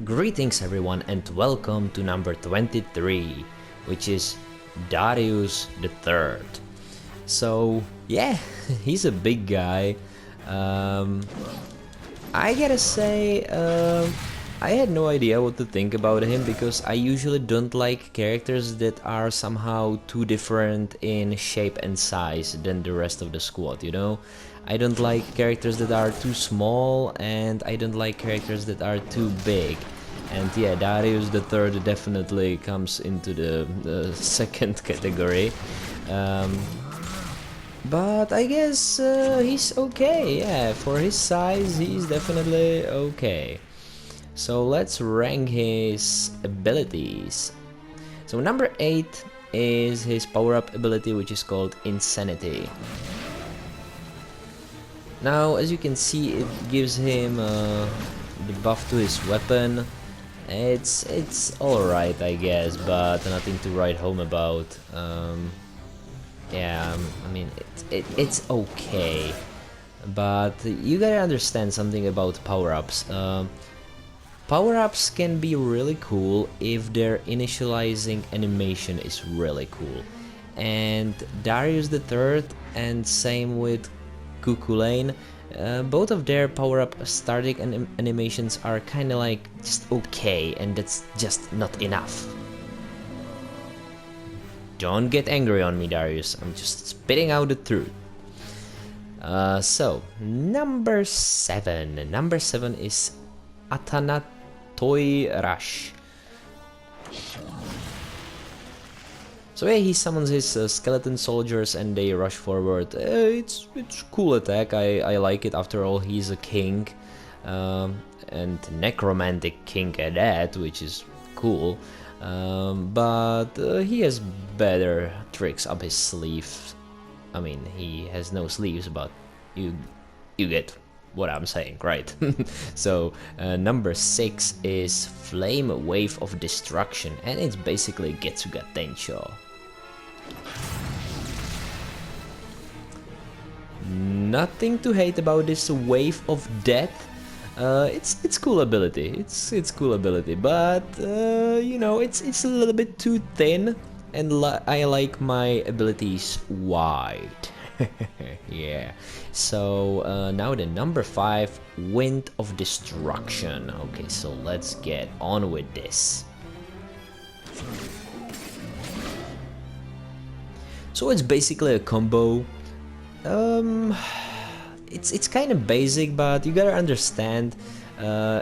Greetings everyone and welcome to number 23, which is Darius III. So yeah, he's a big guy. I gotta say, I had no idea what to think about him because I usually don't like characters that are somehow too different in shape and size than the rest of the squad, you know? I don't like characters that are too small and I don't like characters that are too big. And yeah, Darius III definitely comes into the second category. But I guess he's okay, yeah, for his size he's definitely okay. So let's rank his abilities. So number 8 is his power-up ability, which is called Insanity. Now, as you can see, it gives him the buff to his weapon. It's alright, I guess, but nothing to write home about. Yeah, I mean, it's okay. But you gotta understand something about power-ups. Power-ups can be really cool if their initializing animation is really cool. And Darius III and same with Kukulane, both of their power-up static animations are kinda like just okay, and that's just not enough. Don't get angry on me, Darius, I'm just spitting out the truth. So, number 7. Number 7 is Atanatoy Rush. So yeah, he summons his skeleton soldiers and they rush forward. It's cool attack, I like it, after all he's a king. And necromantic king at that, which is cool. But he has better tricks up his sleeve. I mean, he has no sleeves, but you get what I'm saying, right? So number 6 is Flame Wave of Destruction, and it's basically Getsuga Tensho. Nothing to hate about this Wave of Death. It's cool ability. It's cool ability, but you know, it's a little bit too thin, and I like my abilities wide. Yeah. So now the number 5, Wind of Destruction. Okay, so let's get on with this. So it's basically a combo. It's kind of basic, but you gotta understand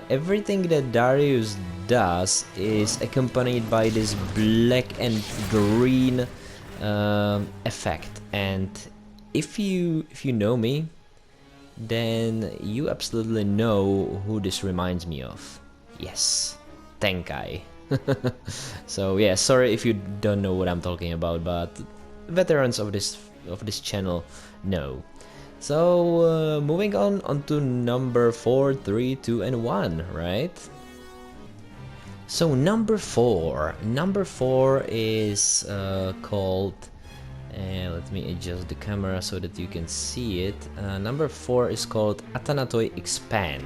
everything that Darius does is accompanied by this black and green effect, and if you know me, then you absolutely know who this reminds me of. Yes, Tenkai. So yeah, sorry if you don't know what I'm talking about, but veterans of this channel know. So moving on to number 4, 3, 2, and 1, right? So number 4 is called. Let me adjust the camera so that you can see it. Number 4 is called Atanatoy Expand.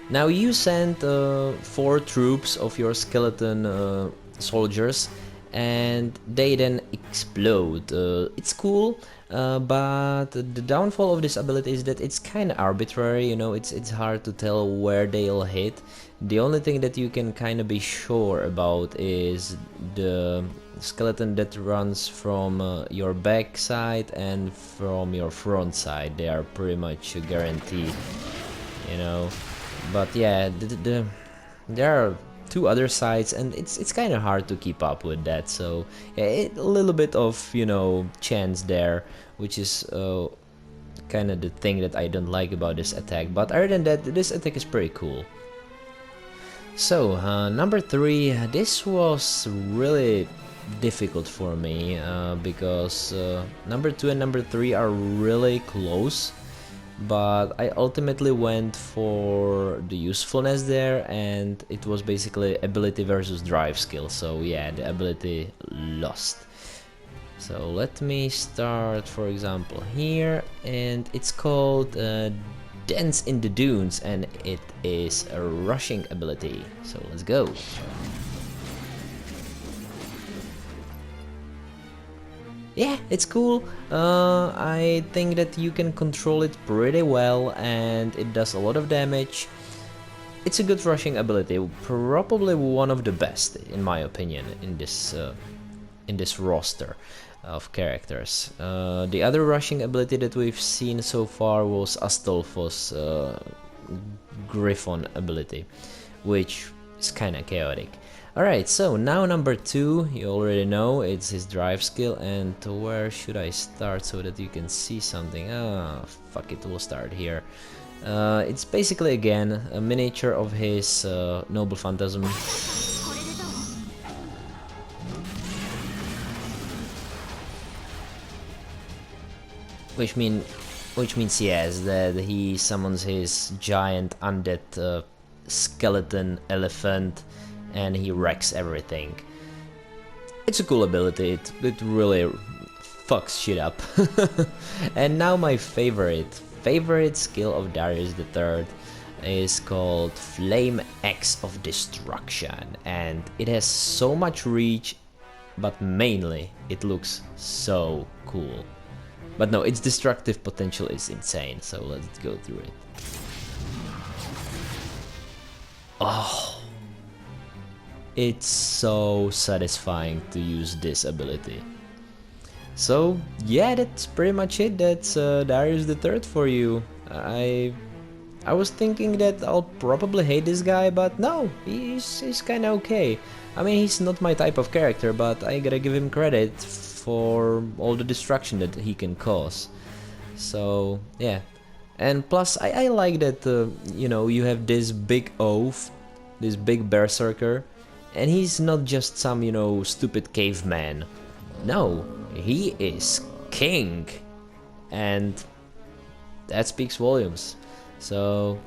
Now you send 4 troops of your skeleton soldiers, and they then explode. It's cool, but the downfall of this ability is that it's kind of arbitrary, you know, it's hard to tell where they'll hit. The only thing that you can kind of be sure about is the skeleton that runs from your back side and from your front side. They are pretty much guaranteed, you know. But yeah, there are 2 other sides, and it's kind of hard to keep up with that. So yeah, a little bit of, you know, chance there, which is kind of the thing that I don't like about this attack. But other than that, this attack is pretty cool. So number 3, this was really difficult for me because number 2 and number 3 are really close. But I ultimately went for the usefulness there, and it was basically ability versus drive skill. So yeah, the ability lost. So let me start, for example, here, and it's called dense in the dunes, and it is a rushing ability. So let's go. Yeah, it's cool. I think that you can control it pretty well, and it does a lot of damage. It's a good rushing ability, probably one of the best, in my opinion, in this roster of characters. The other rushing ability that we've seen so far was Astolfo's Griffon ability, which is kinda chaotic. Alright, so now number 2, you already know, it's his drive skill, and where should I start so that you can see something? Ah, fuck it, we'll start here. It's basically again a miniature of his Noble Phantasm. Which means yes, that he summons his giant undead skeleton elephant, and he wrecks everything. It's a cool ability. It really fucks shit up. And now my favorite skill of Darius III is called Flame Axe of Destruction, and it has so much reach, but mainly it looks so cool. But no, its destructive potential is insane, so let's go through it. Oh, it's so satisfying to use this ability. So yeah, that's pretty much it. That's Darius III for you. I was thinking that I'll probably hate this guy, but no, he's kinda okay. I mean, he's not my type of character, but I gotta give him credit for all the destruction that he can cause. So yeah, and plus I like that you know, you have this big oaf, this big berserker, and he's not just some, you know, stupid caveman. No, he is king, and that speaks volumes. So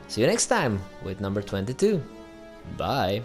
see you next time with number 22. Bye.